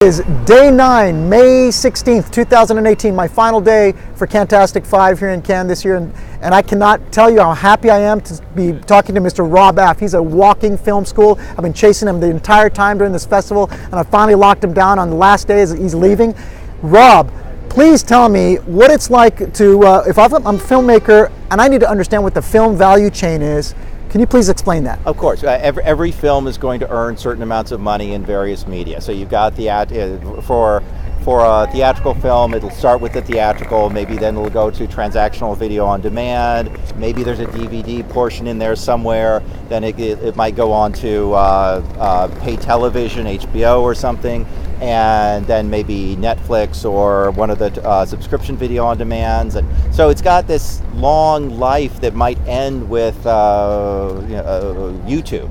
Is day 9, May 16th, 2018, my final day for Cannes-tastic 5 here in Cannes this year, and I cannot tell you how happy I am to be talking to Mr. Rob Aft. He's a walking film school. I've been chasing him the entire time during this festival, and I finally locked him down on the last day as he's leaving. Rob, please tell me what it's like to, if I'm a filmmaker and I need to understand what the film value chain is. Can you please explain that? Of course. Every film is going to earn certain amounts of money in various media. So you've got for a theatrical film, it'll start with the theatrical, maybe then it'll go to transactional video on demand, maybe there's a DVD portion in there somewhere, then it might go on to pay television, HBO or something, and then maybe Netflix or one of the subscription video on demands. And so it's got this long life that might end with YouTube.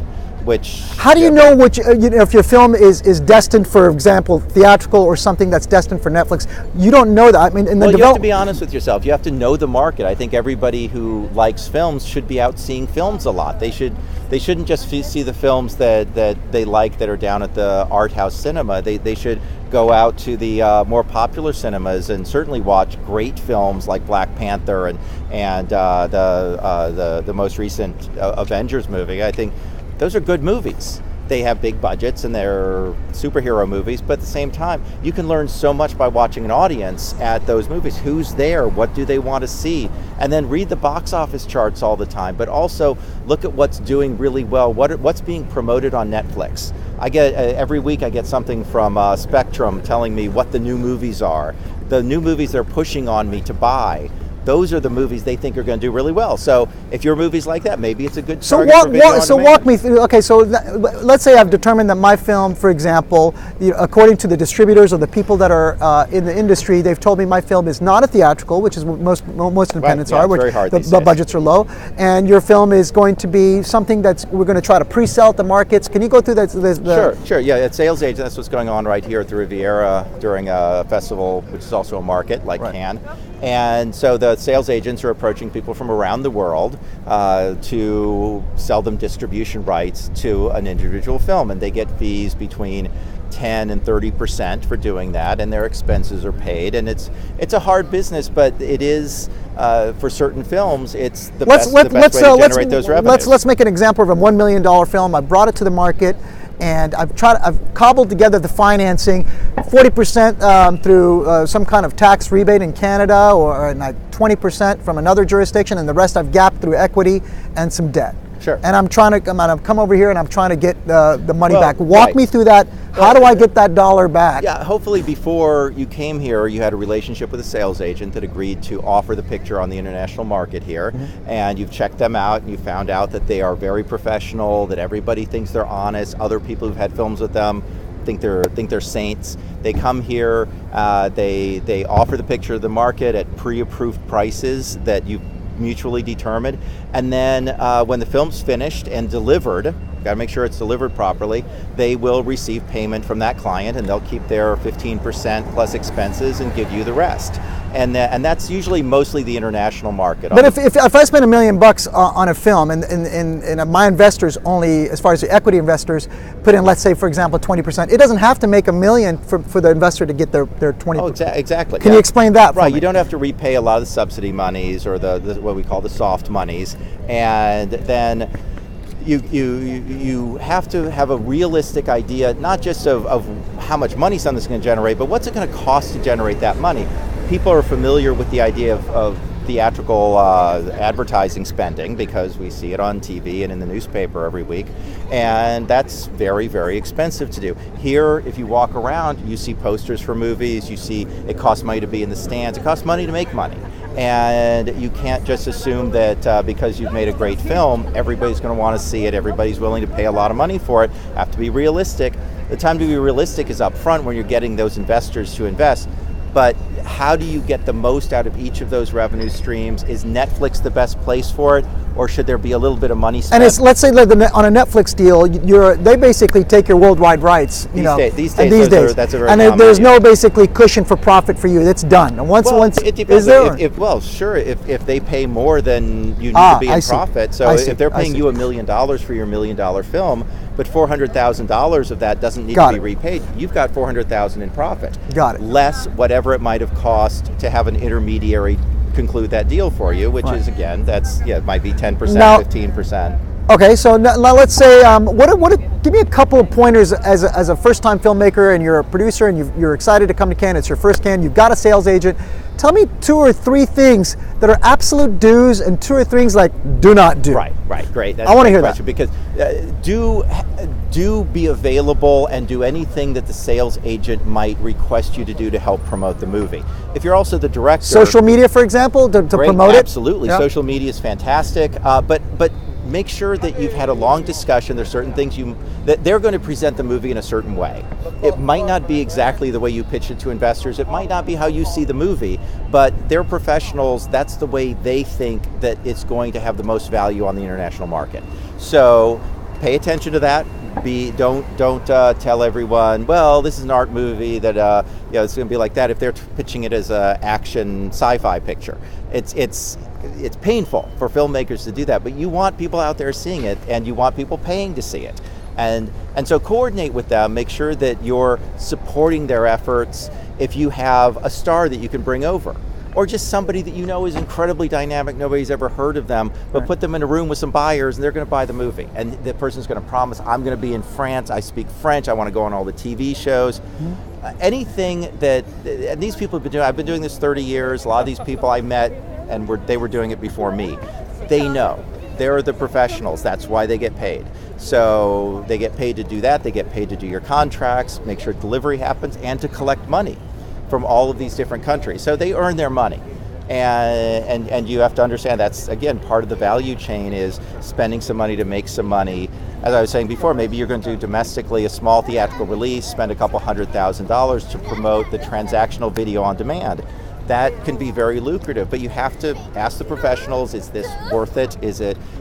How do you know which, if your film is destined, for example, theatrical or something that's destined for Netflix? You don't know that. I mean, you have to be honest with yourself. You have to know the market. I think everybody who likes films should be out seeing films a lot. They shouldn't just see the films that they like that are down at the art house cinema. They should go out to the more popular cinemas and certainly watch great films like Black Panther and the most recent Avengers movie. I think those are good movies. They have big budgets and they're superhero movies, but at the same time, you can learn so much by watching an audience at those movies. Who's there? What do they want to see? And then read the box office charts all the time, but also look at what's doing really well. What's being promoted on Netflix? I get every week I get something from Spectrum telling me what the new movies are. The new movies they're pushing on me to buy. Those are the movies they think are going to do really well. So if your movie's like that, maybe it's a good target for video on demand. So walk me through. Okay, so let's say I've determined that my film, for example, according to the distributors or the people that are in the industry, they've told me my film is not a theatrical, which is what most independents are, which the budgets are low, and your film is going to be something that's we're going to try to pre-sell at the markets. Can you go through that? Sure. Yeah, at Sales Agent, that's what's going on right here at the Riviera during a festival, which is also a market like Cannes. And so the sales agents are approaching people from around the world to sell them distribution rights to an individual film, and they get fees between 10 and 30% for doing that, and their expenses are paid. And it's a hard business, but it is for certain films. It's the best way to generate those revenues. Let's make an example of a $1 million film. I brought it to the market, and I've cobbled together the financing, 40% through some kind of tax rebate in Canada, or 20% from another jurisdiction, and the rest I've gapped through equity and some debt. Sure. And I'm come over here and I'm trying to get the money back. Walk me through that. How do I get that dollar back? Yeah, hopefully before you came here, you had a relationship with a sales agent that agreed to offer the picture on the international market here, and you've checked them out and you found out that they are very professional, that everybody thinks they're honest. Other people who've had films with them think they're saints. They come here, they offer the picture of the market at pre-approved prices that you've mutually determined, and then when the film's finished and delivered, got to make sure it's delivered properly, they will receive payment from that client, and they'll keep their 15% plus expenses and give you the rest. And that's usually mostly the international market. But if I spend $1 million on a film, and my investors only, as far as the equity investors, put in, let's say, for example, 20%, it doesn't have to make $1 million for the investor to get their 20%. Oh, exactly. Can you explain that? Right. You don't have to repay a lot of the subsidy monies or the what we call the soft monies, and then you have to have a realistic idea, not just of how much money something's going to generate, but what's it going to cost to generate that money. People are familiar with the idea of theatrical advertising spending because we see it on TV and in the newspaper every week, and that's very, very expensive to do. Here, if you walk around, you see posters for movies, you see it costs money to be in the stands, it costs money to make money. And you can't just assume that because you've made a great film, everybody's going to want to see it, everybody's willing to pay a lot of money for it. You have to be realistic. The time to be realistic is up front when you're getting those investors to invest. But how do you get the most out of each of those revenue streams? Is Netflix the best place for it, or should there be a little bit of money spent? And let's say on a Netflix deal, they basically take your worldway rights. These days, that's a very common there's deal. no basically cushion for profit for you. It's done. And once it depends. Is there? If they pay more, then you need to be in profit. So if they're paying you $1 million for your $1 million film, but $400,000 of that doesn't need to be repaid. You've got $400,000 in profit. Got it. Less whatever it might have cost to have an intermediary conclude that deal for you, which is, again, that's, it might be 10%, 15%. Okay, so now let's say, give me a couple of pointers as a first-time filmmaker, and you're a producer, and you're excited to come to Cannes. It's your first Cannes. You've got a sales agent. Tell me 2 or 3 things that are absolute do's, and 2 or 3 things like do not do. Right, great. That's I want to hear question, that. because do be available and do anything that the sales agent might request you to do to help promote the movie. If you're also the director, social media, for example, to promote it. Absolutely, social media is fantastic, but make sure that you've had a long discussion. There's certain things that they're going to present the movie in a certain way. It might not be exactly the way you pitch it to investors. It might not be how you see the movie, but they're professionals. That's the way they think that it's going to have the most value on the international market. So pay attention to that. Don't tell everyone, well, this is an art movie that it's going to be like that. If they're pitching it as an action sci-fi picture, it's painful for filmmakers to do that. But you want people out there seeing it, and you want people paying to see it, and so coordinate with them. Make sure that you're supporting their efforts. If you have a star that you can bring over, or just somebody that you know is incredibly dynamic, nobody's ever heard of them, but put them in a room with some buyers and they're going to buy the movie. And the person's going to promise, I'm going to be in France, I speak French, I want to go on all the TV shows. Anything that, and these people have been doing, I've been doing this 30 years, a lot of these people I met, and they were doing it before me. They know. They're the professionals, that's why they get paid. So they get paid to do that, they get paid to do your contracts, make sure delivery happens, and to collect money from all of these different countries. So they earn their money. And you have to understand that's, again, part of the value chain is spending some money to make some money. As I was saying before, maybe you're going to do domestically a small theatrical release, spend a couple $100,000 to promote the transactional video on demand. That can be very lucrative, but you have to ask the professionals, is this worth it?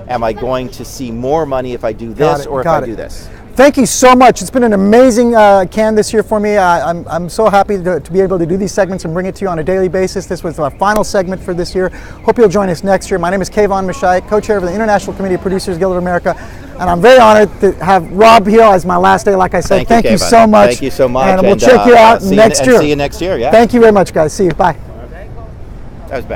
Am I going to see more money if I do this or if I do this? Thank you so much. It's been an amazing Cannes this year for me. I'm so happy to be able to do these segments and bring it to you on a daily basis. This was our final segment for this year. Hope you'll join us next year. My name is Kayvon Mashai, co-chair of the International Committee of Producers Guild of America, and I'm very honored to have Rob here as my last day. Like I said, thank you so much. Thank you so much. And we'll check you out next year. See you next year. Yeah. Thank you very much, guys. See you. Bye. That was bad.